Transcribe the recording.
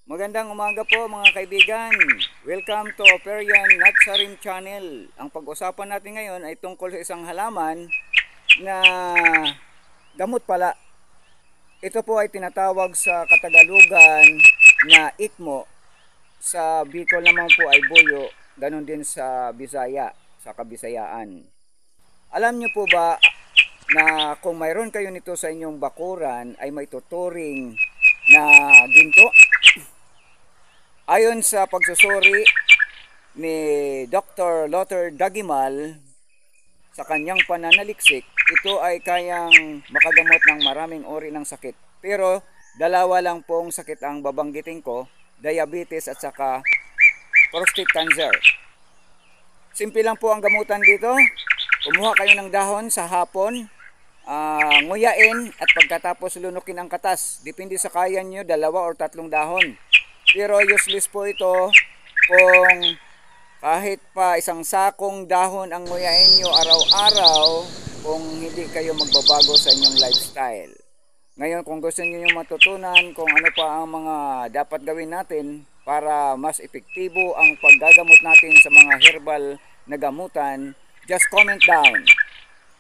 Magandang umaga po mga kaibigan. Welcome to Operian Natsarim Channel. Ang pag-usapan natin ngayon ay tungkol sa isang halaman na gamot pala. Ito po ay tinatawag sa Katagalugan na ikmo. Sa Bicol naman po ay buyo. Ganon din sa Bisaya, sa Kabisayaan. Alam nyo po ba na kung mayroon kayo nito sa inyong bakuran ay may tuturing na ginto? Ayon sa pagsusuri ni Dr. Lothar Dagimal sa kanyang pananaliksik, ito ay kayang makagamot ng maraming uri ng sakit. Pero dalawa lang pong sakit ang babanggitin ko, diabetes at saka prostate cancer. Simple lang po ang gamutan dito. Kumuha kayo ng dahon sa hapon, nguyain at pagkatapos lunukin ang katas. Depende sa kaya nyo, 2 o 3 dahon. Pero useless po ito kung kahit pa isang sakong dahon ang nguyain nyo araw-araw kung hindi kayo magbabago sa inyong lifestyle. Ngayon kung gusto niyo matutunan kung ano pa ang mga dapat gawin natin para mas epektibo ang paggagamot natin sa mga herbal na gamutan, just comment down.